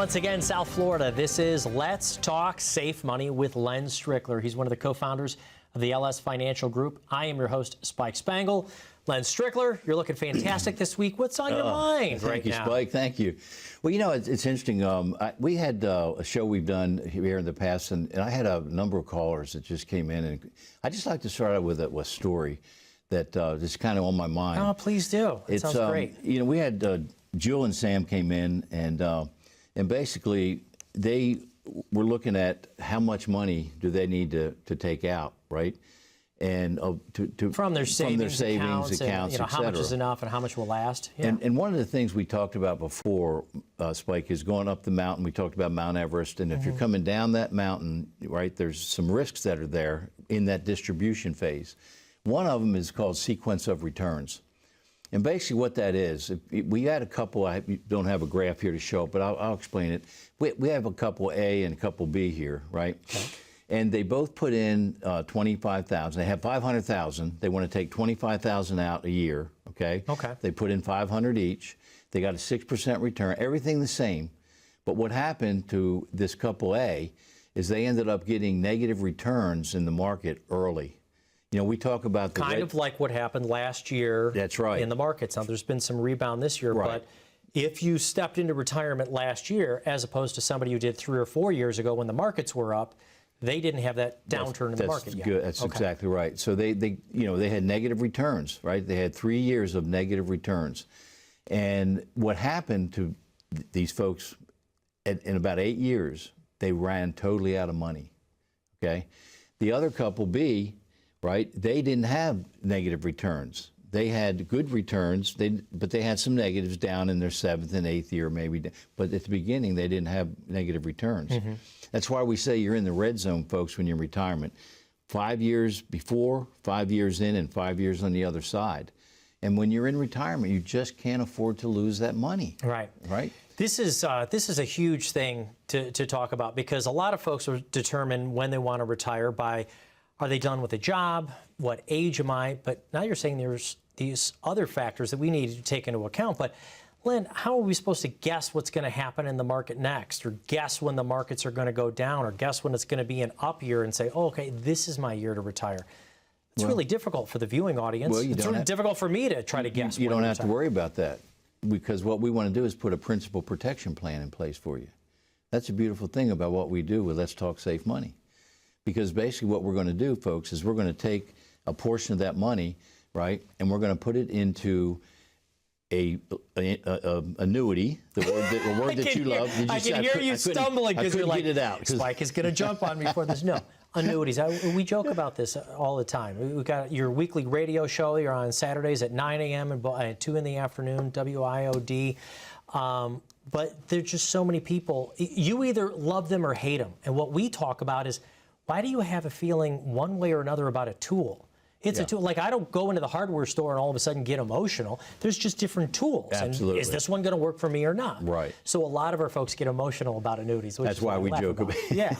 once again, South Florida. This is Let's Talk Safe Money with Len Strickler. He's one of the co-founders of the LS Financial Group. I am your host, Spike Spangle. Len Strickler, you're looking fantastic this week. What's on your mind right now? Thank you, Spike. Thank you. Well, you know, it's interesting. We had a show we've done here in the past, and I had a number of callers that just came in. And I just like to start out with a story that is kind of on my mind. Oh, please do. It sounds great. You know, we had Jill and Sam came in, and basically they were looking at how much money do they need to take out, right? And from their savings accounts, and, how much is enough and how much will last. Yeah. And one of the things we talked about before, Spike, is going up the mountain. We talked about Mount Everest, and if you're coming down that mountain, right, there's some risks that are there in that distribution phase. One of them is called sequence of returns. And basically what that is, we had a couple, I don't have a graph here to show it, but I'll explain it. We have a couple A and a couple B here, right? Okay. And they both put in $25,000. They have $500,000. They want to take $25,000 out a year, okay? Okay. They put in $500 each. They got a 6% return, everything the same. But what happened to this couple A is they ended up getting negative returns in the market early. You know, we talk about the kind of like what happened last year. That's right. In the markets. Now, there's been some rebound this year, right. But if you stepped into retirement last year, as opposed to somebody who did 3 or 4 years ago when the markets were up, they didn't have that downturn in the market yet. Good. That's exactly right. So they had negative returns, right? They had 3 years of negative returns. And what happened to these folks in about 8 years, they ran totally out of money, okay? The other couple B, right, they didn't have negative returns. They had good returns, but they had some negatives down in their 7th and 8th year maybe. But at the beginning, they didn't have negative returns. That's why we say you're in the red zone, folks, when you're in retirement. 5 years before, 5 years in, and 5 years on the other side. And when you're in retirement, you just can't afford to lose that money. Right. Right? This is a huge thing to talk about, because a lot of folks are determined when they want to retire by, are they done with a job? What age am I? But now you're saying there's these other factors that we need to take into account. But Len, how are we supposed to guess what's going to happen in the market next, or guess when the markets are going to go down, or guess when it's going to be an up year and say, oh, okay, this is my year to retire? It's really difficult for the viewing audience. Well, it's really difficult for me to try to guess. You don't have to worry about that, because what we want to do is put a principal protection plan in place for you. That's a beautiful thing about what we do with Let's Talk Safe Money. Because basically what we're going to do, folks, is we're going to take a portion of that money, right, and we're going to put it into a annuity, the word that you love. I can hear you stumbling because you're like, get it out. Spike is going to jump on me for this. No, annuities. We joke about this all the time. We've got your weekly radio show. You're on Saturdays at 9 a.m. and 2 in the afternoon, WIOD. But there's just so many people. You either love them or hate them. And what we talk about is, why do you have a feeling one way or another about a tool? It's a tool. Like, I don't go into the hardware store and all of a sudden get emotional. There's just different tools. Absolutely. And is this one going to work for me or not? Right. So a lot of our folks get emotional about annuities. Which that's why we joke about it. Yeah.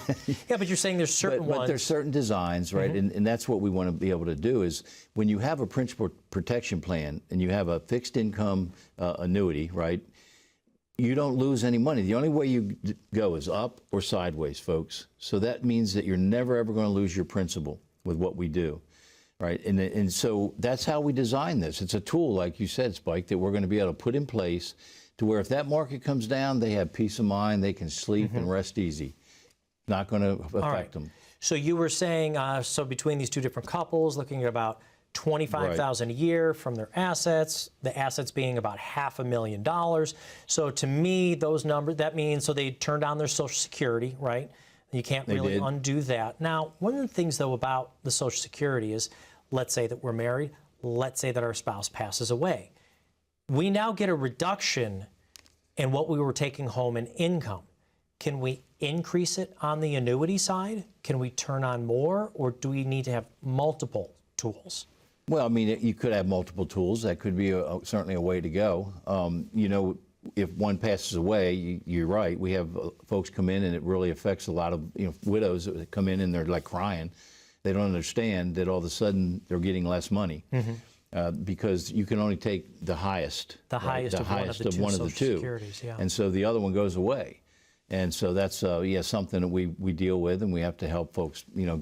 Yeah, but you're saying there's certain ones. But there's certain designs, right? And that's what we want to be able to do is, when you have a principal protection plan and you have a fixed income annuity, right? You don't lose any money. The only way you go is up or sideways, folks. So that means that you're never, ever going to lose your principal with what we do, right? And so that's how we design this. It's a tool, like you said, Spike, that we're going to be able to put in place to where if that market comes down, they have peace of mind, they can sleep and rest easy. Not going to affect them. So you were saying, so between these two different couples, looking at about $25,000 a year from their assets, the assets being about $500,000. So to me, those numbers, that means, so they turned down their Social Security, right? You can't really undo that. Now, one of the things, though, about the Social Security is, let's say that we're married, let's say that our spouse passes away. We now get a reduction in what we were taking home in income. Can we increase it on the annuity side? Can we turn on more, or do we need to have multiple tools? Well, I mean, you could have multiple tools. That could be certainly a way to go. You know, if one passes away, you're right. We have folks come in, and it really affects a lot of widows that come in and they're like crying. They don't understand that all of a sudden they're getting less money because you can only take the highest, the highest of one of the two. And so the other one goes away. And so that's yeah, something that we deal with, and we have to help folks, you know,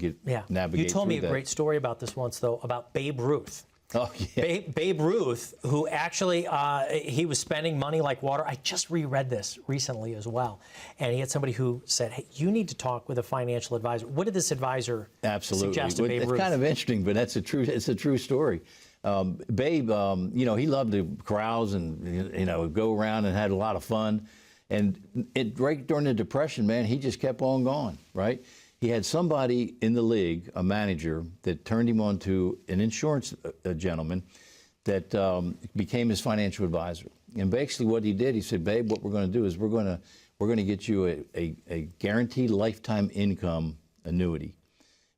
navigate. You told me through a great story about this once, though, about Babe Ruth. Oh, yeah. Babe Ruth, who actually, he was spending money like water. I just reread this recently as well. And he had somebody who said, hey, you need to talk with a financial advisor. What did this advisor suggest to Babe Ruth? It's kind of interesting, but it's a true story. Babe, you know, he loved to carouse and, you know, go around and had a lot of fun. And right during the Depression, man, he just kept on going, right? He had somebody in the league, a manager, that turned him on to an insurance gentleman that became his financial advisor. And basically what he did, he said, babe, what we're going to do is we're going to get you a guaranteed lifetime income annuity.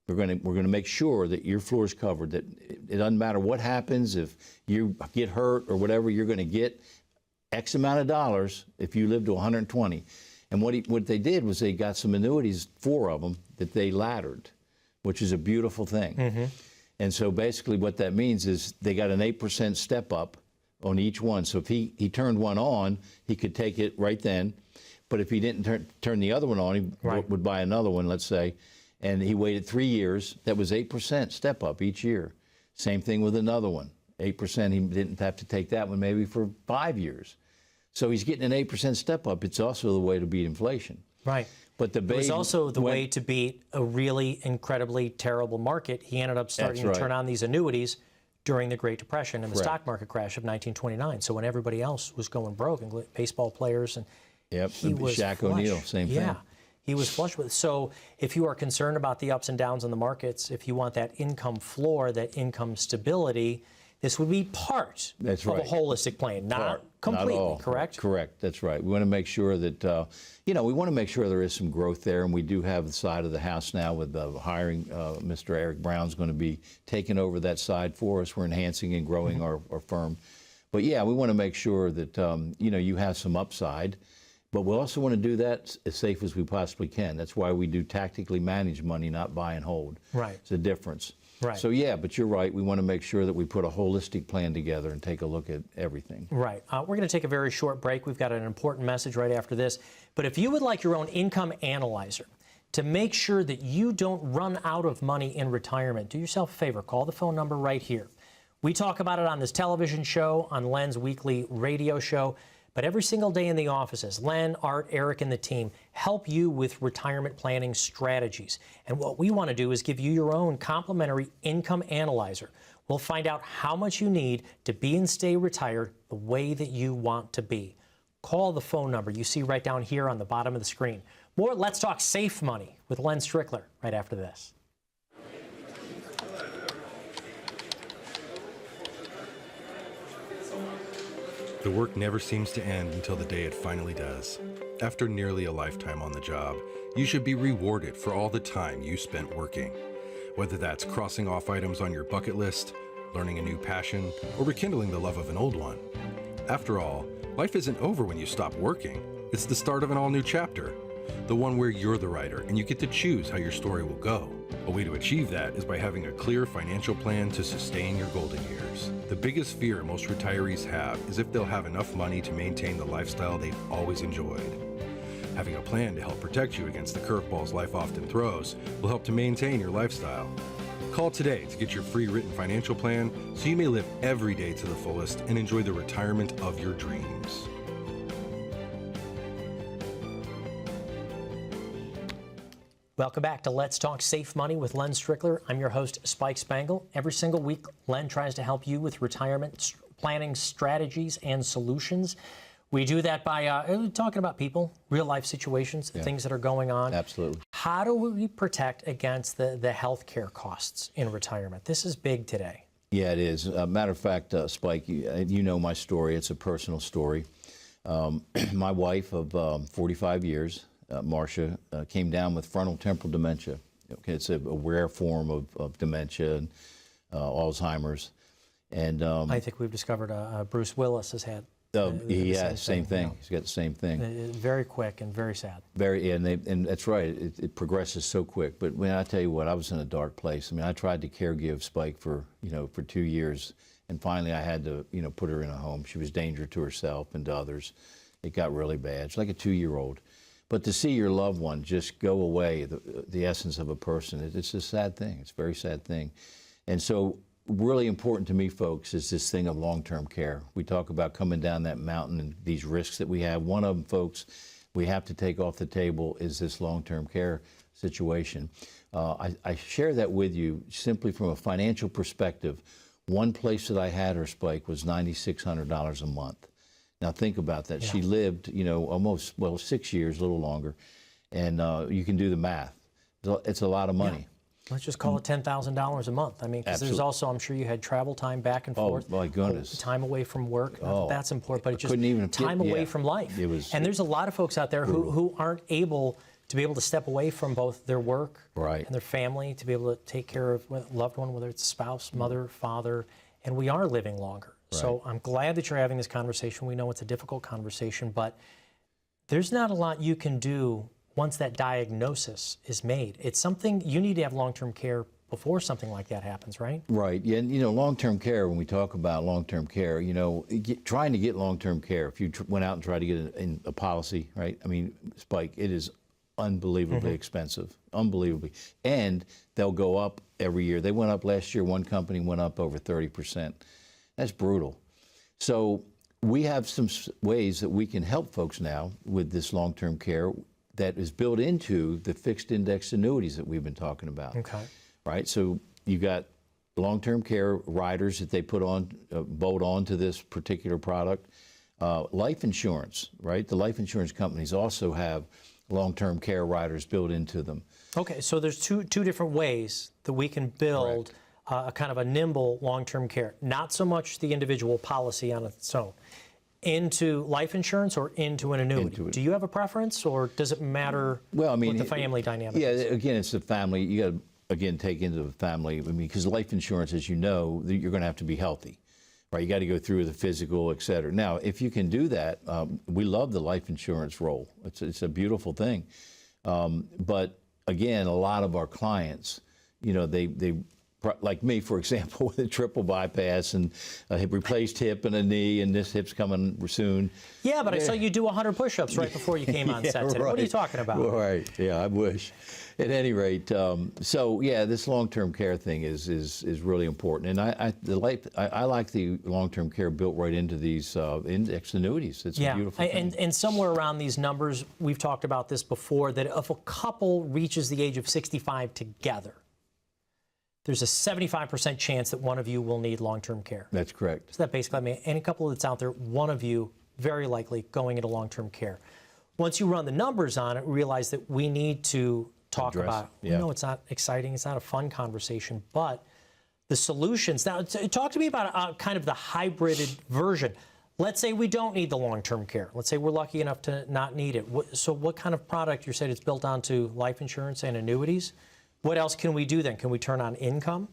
We're going to make sure that your floor is covered, that it doesn't matter what happens, if you get hurt or whatever, you're going to get X amount of dollars if you live to 120. And what they did was they got some annuities, 4 of them, that they laddered, which is a beautiful thing. Mm-hmm. And so basically what that means is they got an 8% step up on each one. So if he turned one on, he could take it right then. But if he didn't turn the other one on, he would buy another one, let's say. And he waited 3 years. That was 8% step up each year. Same thing with another one. 8%, he didn't have to take that one maybe for 5 years. So he's getting an 8% step up. It's also the way to beat inflation. Right. But it was also the way to beat a really incredibly terrible market. He ended up starting to turn on these annuities during the Great Depression and the stock market crash of 1929. So when everybody else was going broke, and baseball players, and he was Shaq O'Neal, same thing. Yeah, he was flush with it. So if you are concerned about the ups and downs in the markets, if you want that income floor, that income stability, this would be part of a holistic plan, not completely, correct? Correct, that's right. We want to make sure that, you know, we want to make sure there is some growth there, and we do have the side of the house now with hiring Mr. Eric Brown's going to be taking over that side for us. We're enhancing and growing our firm. But yeah, we want to make sure that, you know, you have some upside, but we also want to do that as safe as we possibly can. That's why we do tactically manage money, not buy and hold. Right. It's a difference. Right. So yeah, but you're right. We want to make sure that we put a holistic plan together and take a look at everything. Right. We're going to take a very short break. We've got an important message right after this. But if you would like your own income analyzer to make sure that you don't run out of money in retirement, do yourself a favor. Call the phone number right here. We talk about it on this television show, on Len's weekly radio show. But every single day in the offices, Len, Art, Eric, and the team help you with retirement planning strategies. And what we want to do is give you your own complimentary income analyzer. We'll find out how much you need to be and stay retired the way that you want to be. Call the phone number you see right down here on the bottom of the screen. More Let's Talk Safe Money with Len Strickler right after this. The work never seems to end until the day it finally does. After nearly a lifetime on the job, you should be rewarded for all the time you spent working. Whether that's crossing off items on your bucket list, learning a new passion, or rekindling the love of an old one. After all, life isn't over when you stop working. It's the start of an all-new chapter. The one where you're the writer and you get to choose how your story will go. A way to achieve that is by having a clear financial plan to sustain your golden years. The biggest fear most retirees have is if they'll have enough money to maintain the lifestyle they've always enjoyed. Having a plan to help protect you against the curveballs life often throws will help to maintain your lifestyle. Call today to get your free written financial plan so you may live every day to the fullest and enjoy the retirement of your dreams. Welcome back to Let's Talk Safe Money with Len Strickler. I'm your host, Spike Spangle. Every single week, Len tries to help you with retirement planning strategies and solutions. We do that by talking about people, real-life situations, things that are going on. Absolutely. How do we protect against the health care costs in retirement? This is big today. Yeah, it is. Matter of fact, Spike, you know my story. It's a personal story. My wife of 45 years, Marcia, came down with frontal temporal dementia. Okay, it's a rare form of dementia and Alzheimer's. And I think we've discovered Bruce Willis has had. Same thing. You know. He's got the same thing. Very quick and very sad. And that's right. It progresses so quick. But when I tell you what, I was in a dark place. I mean, I tried to caregive Spike for 2 years, and finally I had to put her in a home. She was a danger to herself and to others. It got really bad. She's like a 2-year-old. But to see your loved one just go away, the essence of a person, it's a sad thing. It's a very sad thing. And so really important to me, folks, is this thing of long-term care. We talk about coming down that mountain and these risks that we have. One of them, folks, we have to take off the table is this long-term care situation. I share that with you simply from a financial perspective. One place that I had her, Spike, was $9,600 a month. Now think about that. Yeah. She lived, you know, almost, well, 6 years, a little longer, and you can do the math. It's a lot of money. Yeah. Let's just call it $10,000 a month. I mean, because there's also, I'm sure you had travel time back and forth. Oh, my goodness. Time away from work. Oh, that's important, but it's just even time away from life. And there's a lot of folks out there who aren't able to be able to step away from both their work and their family, to be able to take care of a loved one, whether it's a spouse, mother, father, and we are living longer. So I'm glad that you're having this conversation. We know it's a difficult conversation, but there's not a lot you can do once that diagnosis is made. It's something you need to have long-term care before something like that happens, right? Right. Yeah, and you know, long-term care, when we talk about long-term care, you know, trying to get long-term care, if you went out and tried to get a policy, right? I mean, Spike, it is unbelievably expensive, unbelievably. And they'll go up every year. They went up last year. One company went up over 30%. That's brutal. So we have some ways that we can help folks now with this long-term care that is built into the fixed index annuities that we've been talking about. Okay. Right? So you got long-term care riders that they put on, bolt on to this particular product. Life insurance, right? The life insurance companies also have long-term care riders built into them. Okay, so there's two different ways that we can build a kind of a nimble long-term care. Not so much the individual policy on its own. Into life insurance or into an annuity? Do you have a preference, or does it matter what the family dynamic is? Yeah, again, it's the family. You got to, again, take into the family. I mean, because life insurance, as you know, you're going to have to be healthy, right? You got to go through the physical, et cetera. Now, if you can do that, we love the life insurance role. It's a beautiful thing. But again, a lot of our clients, you know, they like me, for example, with a triple bypass and a replaced hip and a knee, and this hip's coming soon. Yeah, but I saw you do 100 push-ups right before you came on set today. What are you talking about? Right. Yeah, I wish. At any rate, so yeah, this long-term care thing is really important, and I like the long-term care built right into these index annuities. It's a beautiful thing. And somewhere around these numbers, we've talked about this before, that if a couple reaches the age of 65 together, there's a 75% chance that one of you will need long-term care. That's correct. So that basically, I mean, any couple that's out there, one of you very likely going into long-term care. Once you run the numbers on it, realize that we need to talk about it. No, it's not exciting, it's not a fun conversation, but the solutions. Now, talk to me about kind of the hybrided version. Let's say we don't need the long-term care. Let's say we're lucky enough to not need it. So what kind of product? You said it's built onto life insurance and annuities. What else can we do then? Can we turn on income?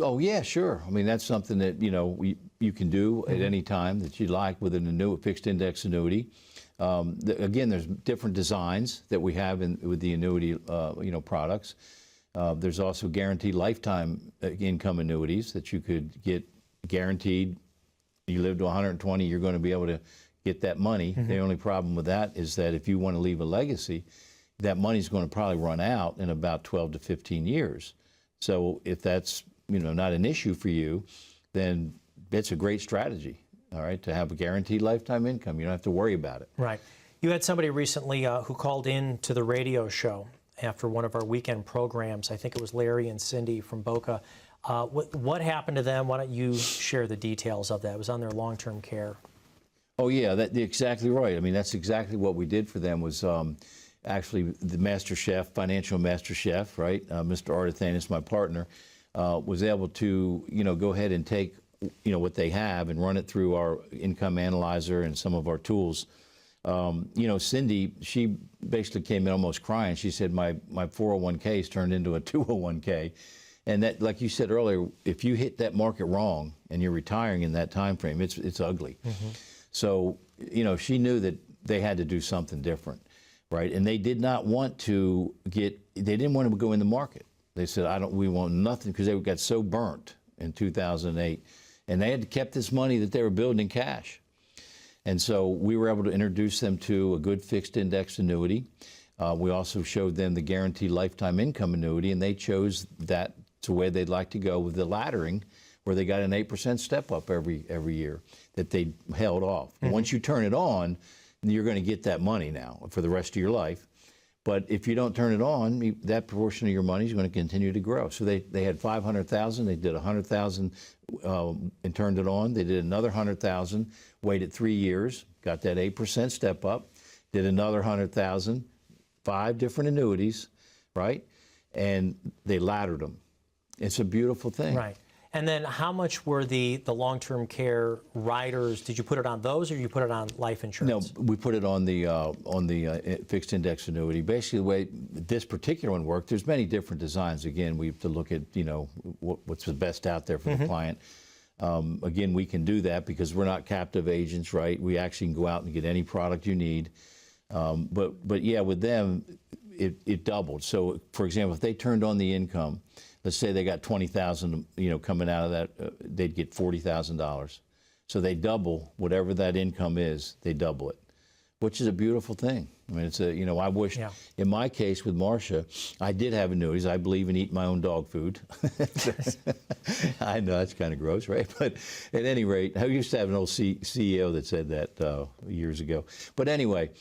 Oh, yeah, sure. I mean, that's something that, you know, you can do at any time that you like with a fixed index annuity. Again, there's different designs that we have with the annuity, you know, products. There's also guaranteed lifetime income annuities that you could get guaranteed. You live to 120, you're going to be able to get that money. The only problem with that is that if you want to leave a legacy, that money's going to probably run out in about 12 to 15 years. So if that's, you know, not an issue for you, then it's a great strategy, all right, to have a guaranteed lifetime income. You don't have to worry about it. Right. You had somebody recently who called in to the radio show after one of our weekend programs. I think it was Larry and Cindy from Boca. What happened to them? Why don't you share the details of that? It was on their long-term care. Oh, yeah, exactly right. I mean, that's exactly what we did for them was actually the master chef, financial master chef, right? Mr. Ardithanis, my partner, was able to, you know, go ahead and take, you know, what they have and run it through our income analyzer and some of our tools. You know, Cindy, she basically came in almost crying. She said, my 401k's turned into a 201k. And that, like you said earlier, if you hit that market wrong and you're retiring in that time frame, it's ugly. So, you know, she knew that they had to do something different. Right, and they did not want to they didn't want to go in the market. They said, we want nothing, because they got so burnt in 2008. And they had kept this money that they were building in cash. And so we were able to introduce them to a good fixed index annuity. We also showed them the guaranteed lifetime income annuity, and they chose that to where they'd like to go with the laddering, where they got an 8% step up every year that they held off. Once you turn it on, you're going to get that money now for the rest of your life. But if you don't turn it on, that portion of your money is going to continue to grow. So they had 500,000. They did 100,000 and turned it on. They did another 100,000, waited 3 years, got that 8% step up, did another 100,000, 5 different annuities, right? And they laddered them. It's a beautiful thing. Right. And then how much were the long-term care riders? Did you put it on those, or you put it on life insurance? No, we put it on the fixed index annuity. Basically, the way this particular one worked, there's many different designs. Again, we have to look at, you know, what's the best out there for the client. Again, we can do that because we're not captive agents, right? We actually can go out and get any product you need. But yeah, with them, it doubled. So, for example, if they turned on the income, let's say they got $20,000, you know, coming out of that, they'd get $40,000. So they double whatever that income is. They double it, which is a beautiful thing. I mean, it's a, you know, I wish, in my case with Marcia, I did have annuities. I believe in eating my own dog food. I know that's kind of gross, right? But at any rate, I used to have an old CEO that said that years ago. But anyway.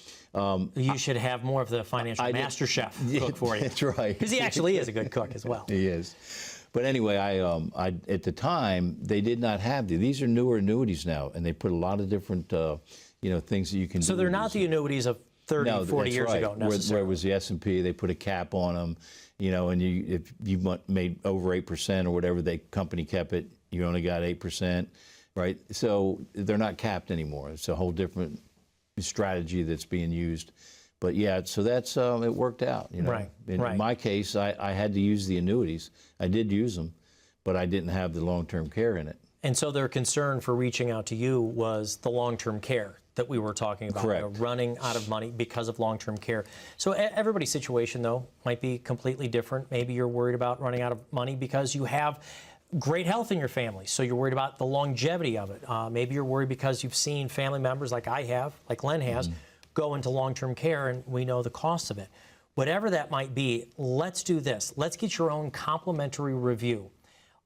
You should have more of the financial master chef cook for you. That's right. Because he actually is a good cook as well. He is. But anyway, I at the time, they did not have these are newer annuities now, and they put a lot of different, you know, things that you can do. So they're not the annuities of 30, 40 years ago necessarily. Where it was the S&P, they put a cap on them, you know, and if you made over 8% or whatever, the company kept it, you only got 8%, right? So they're not capped anymore. It's a whole different strategy that's being used. But yeah, so that's, it worked out, you know. Right, In my case, I had to use the annuities. I did use them, but I didn't have the long-term care in it. And so their concern for reaching out to you was the long-term care that we were talking about. Correct. You know, running out of money because of long-term care. So everybody's situation, though, might be completely different. Maybe you're worried about running out of money because you have great health in your family, so you're worried about the longevity of it. Maybe you're worried because you've seen family members like I have, like Len has, go into long-term care, and we know the cost of it. Whatever that might be, let's do this. Let's get your own complimentary review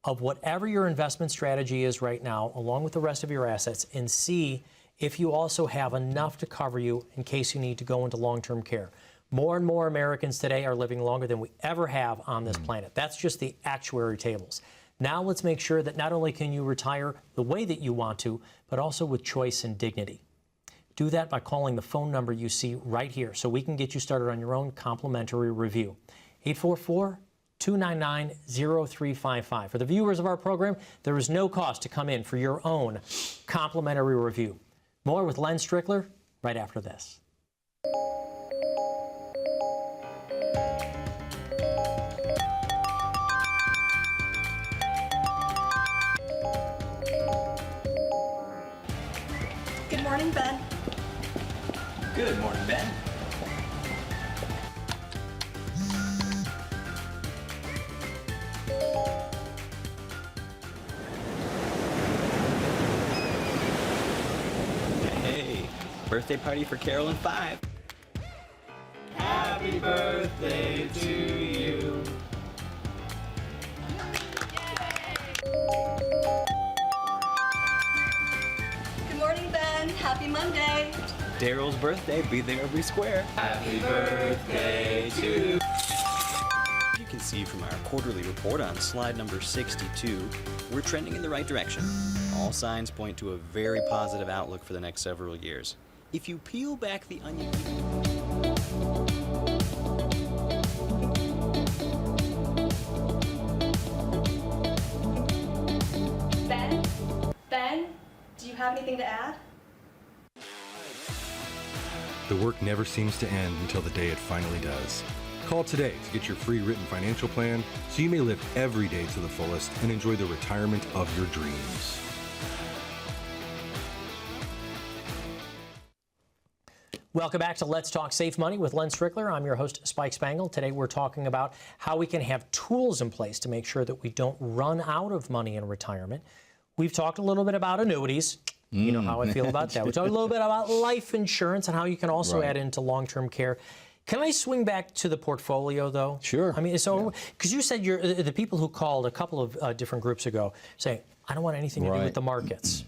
of whatever your investment strategy is right now, along with the rest of your assets, and see if you also have enough to cover you in case you need to go into long-term care. More and more Americans today are living longer than we ever have on this planet. That's just the actuary tables. Now let's make sure that not only can you retire the way that you want to, but also with choice and dignity. Do that by calling the phone number you see right here so we can get you started on your own complimentary review. 844-299-0355. For the viewers of our program, there is no cost to come in for your own complimentary review. More with Len Strickler right after this. Good morning, Ben. Good morning, Ben. Hey, birthday party for Carol and 5. Happy birthday to you. Good morning, Ben. Happy Monday. Daryl's birthday, be there every square. Happy birthday to you. You can see from our quarterly report on slide number 62, we're trending in the right direction. All signs point to a very positive outlook for the next several years. If you peel back the onion... Ben, do you have anything to add? The work never seems to end until the day it finally does. Call today to get your free written financial plan so you may live every day to the fullest and enjoy the retirement of your dreams. Welcome back to Let's Talk Safe Money with Len Strickler. I'm your host, Spike Spangle. Today we're talking about how we can have tools in place to make sure that we don't run out of money in retirement. We've talked a little bit about annuities. You know how I feel about that. We talked a little bit about life insurance and how you can also add into long-term care. Can I swing back to the portfolio, though? Sure. I mean, so because you said the people who called a couple of different groups ago saying, I don't want anything to do with the markets.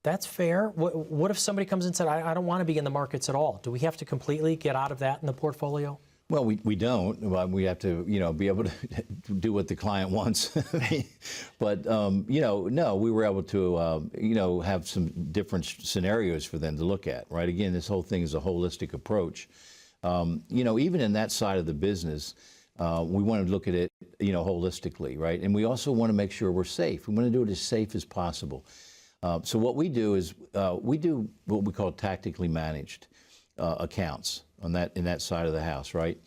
That's fair. What if somebody comes and said, I don't want to be in the markets at all? Do we have to completely get out of that in the portfolio? Well, we don't. We have to, be able to do what the client wants. But, no, we were able to, have some different scenarios for them to look at, right? Again, this whole thing is a holistic approach. Even in that side of the business, we want to look at it, holistically, right? And we also want to make sure we're safe. We want to do it as safe as possible. So what we do is we do what we call tactically managed accounts in that side of the house, right?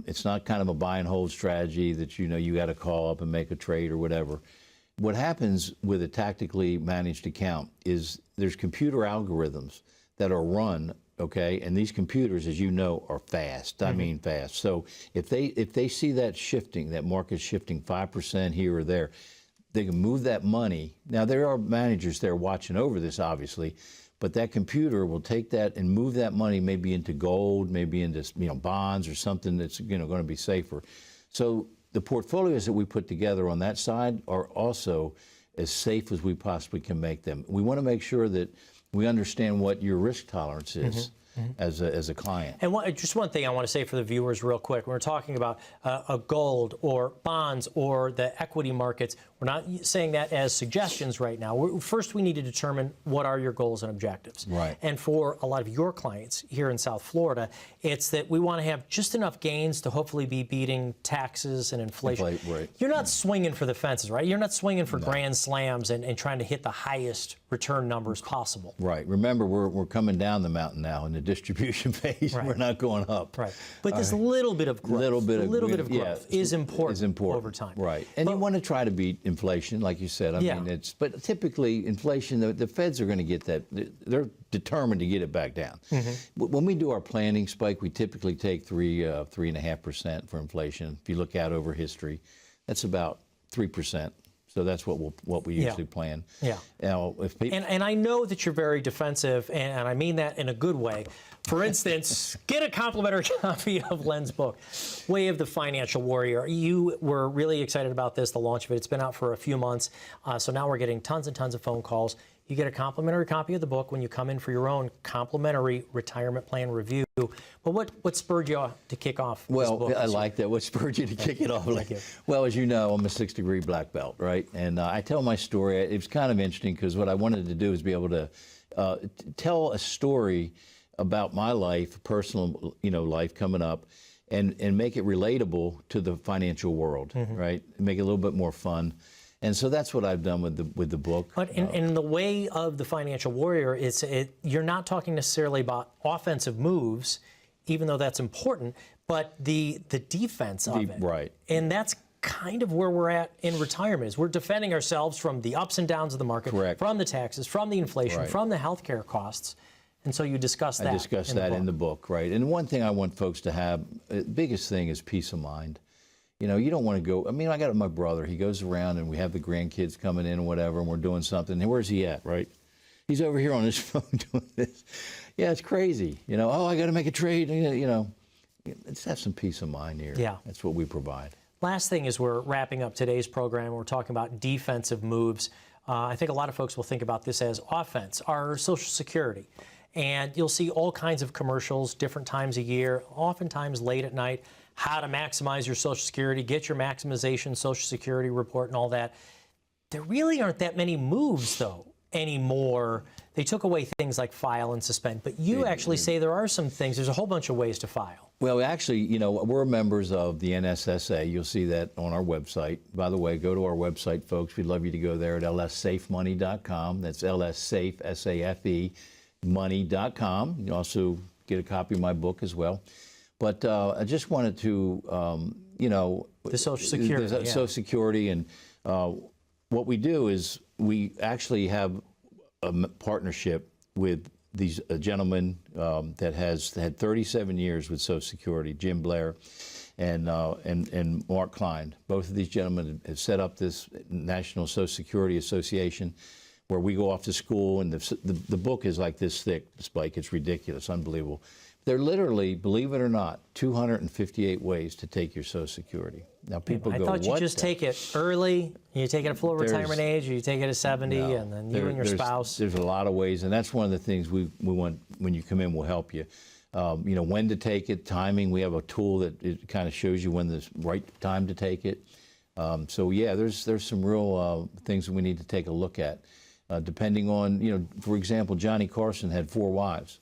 It's not kind of a buy and hold strategy that you got to call up and make a trade or whatever. What happens with a tactically managed account is there's computer algorithms that are run, okay, and these computers, as you know, are fast. I mean fast. So if they see that shifting, that market shifting 5% here or there, they can move that money. Now there are managers there watching over this, obviously. But that computer will take that and move that money maybe into gold, maybe into bonds or something that's going to be safer. So the portfolios that we put together on that side are also as safe as we possibly can make them. We want to make sure that we understand what your risk tolerance is as a client. And just one thing I want to say for the viewers real quick. When we're talking about a gold or bonds or the equity markets, we're not saying that as suggestions right now. First, we need to determine what are your goals and objectives. Right. And for a lot of your clients here in South Florida, it's that we want to have just enough gains to hopefully be beating taxes and inflation. Right. You're not swinging for the fences, right? You're not swinging for grand slams and trying to hit the highest return numbers possible. Right. Remember, we're coming down the mountain now in the distribution phase. We're not going up. Right. But this little bit of growth, little bit of growth is important over time. Right. And you want to try to beat inflation, like you said. I mean, but typically inflation, the Feds are going to get that. They're determined to get it back down. When we do our planning, Spike, we typically take 3.5% for inflation. If you look out over history, that's about 3%. So that's what we usually plan. Yeah. Now, if people, and I know that you're very defensive, and I mean that in a good way. For instance, get a complimentary copy of Len's book, Way of the Financial Warrior. You were really excited about this, the launch of it. It's been out for a few months, so now we're getting tons and tons of phone calls. You get a complimentary copy of the book when you come in for your own complimentary retirement plan review. But what spurred you to kick off this book? Well, I like that. What spurred you to kick it off? Thank you. Well, as you know, I'm a 6-degree black belt, right? And I tell my story. It was kind of interesting because what I wanted to do is be able to tell a story about my life, personal, life coming up, and make it relatable to the financial world, right? Make it a little bit more fun. And so that's what I've done with the book. But in the Way of the Financial Warrior, you're not talking necessarily about offensive moves, even though that's important, but the defense of it. Right. And that's kind of where we're at in retirement. Is we're defending ourselves from the ups and downs of the market, Correct. from the taxes, from the inflation, from the healthcare costs. And so you discuss that. I discuss that in the book, right? And one thing I want folks to have, the biggest thing is peace of mind. You don't want to go, I got my brother, he goes around and we have the grandkids coming in and whatever, and we're doing something. And where's he at, right? He's over here on his phone doing this. Yeah, it's crazy. I got to make a trade. Let's have some peace of mind here. Yeah. That's what we provide. Last thing is we're wrapping up today's program. We're talking about defensive moves. I think a lot of folks will think about this as offense, our Social Security. And you'll see all kinds of commercials, different times a year, oftentimes late at night, how to maximize your Social Security, get your maximization Social Security report and all that. There really aren't that many moves, though, anymore. They took away things like file and suspend. But you actually say there are some things. There's a whole bunch of ways to file. Well, actually, we're members of the NSSA. You'll see that on our website. By the way, go to our website, folks. We'd love you to go there at lssafemoney.com. That's LSSafe, S-A-F-E, money.com. You can also get a copy of my book as well. But I just wanted to, the Social Security. The Social Security, and what we do is we actually have a partnership with these gentlemen that has had 37 years with Social Security, Jim Blair and Mark Klein. Both of these gentlemen have set up this National Social Security Association. where we go off to school, and the book is like this thick, Spike. It's ridiculous, unbelievable. There are literally, believe it or not, 258 ways to take your Social Security. Now people I go, thought you what just the-" take it early, you take it at full retirement age, or you take it at 70, No. and then you and your spouse. There's a lot of ways, and that's one of the things we want when you come in. We'll help you. You know, when to take it, timing. We have a tool that it kind of shows you when the right time to take it. So yeah, there's some real things that we need to take a look at, depending on, you know, for example, Johnny Carson had 4 wives.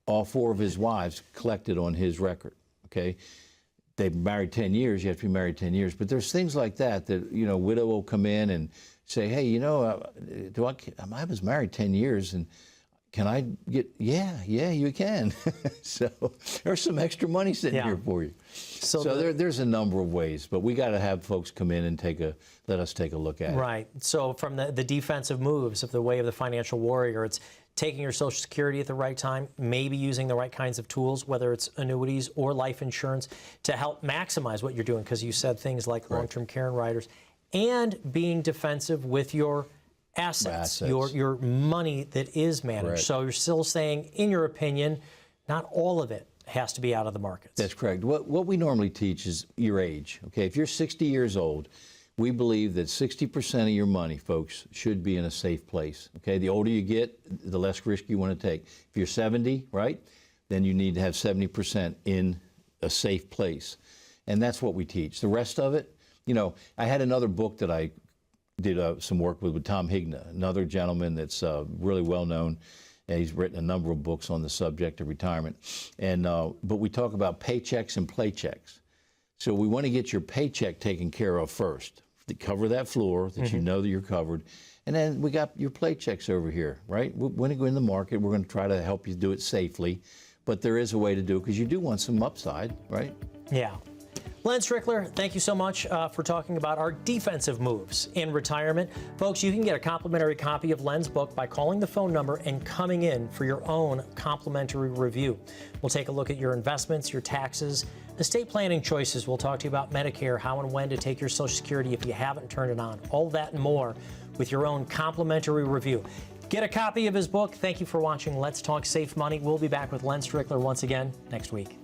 All 4 of his wives collected on his record. Okay. They married 10 years, you have to be married 10 years. But there's things like that, you know, widow will come in and say, hey, you know, I was married 10 years, and can I get, yeah, you can. So there's some extra money sitting here for you. So there's a number of ways, but we got to have folks come in and let us take a look at it. Right. So from the defensive moves of the way of the financial warrior, it's taking your Social Security at the right time, maybe using the right kinds of tools, whether it's annuities or life insurance, to help maximize what you're doing, because you said things like long-term care and riders, and being defensive with your assets. Your money that is managed. Correct. So you're still saying, in your opinion, not all of it has to be out of the markets. That's correct. What we normally teach is your age. Okay, if you're 60 years old, we believe that 60% of your money, folks, should be in a safe place. Okay, the older you get, the less risk you want to take. If you're 70, right, then you need to have 70% in a safe place. And that's what we teach. The rest of it, you know, I had another book that I did some work with Tom Higna, another gentleman that's really well known. And he's written a number of books on the subject of retirement. And but we talk about paychecks and playchecks. So we want to get your paycheck taken care of first, to cover that floor, that you know that you're covered. And then we got your playchecks over here, right? We're going to go in the market. We're going to try to help you do it safely. But there is a way to do it, because you do want some upside, right? Yeah. Len Strickler, thank you so much for talking about our defensive moves in retirement. Folks, you can get a complimentary copy of Len's book by calling the phone number and coming in for your own complimentary review. We'll take a look at your investments, your taxes, estate planning choices. We'll talk to you about Medicare, how and when to take your Social Security if you haven't turned it on. All that and more with your own complimentary review. Get a copy of his book. Thank you for watching Let's Talk Safe Money. We'll be back with Len Strickler once again next week.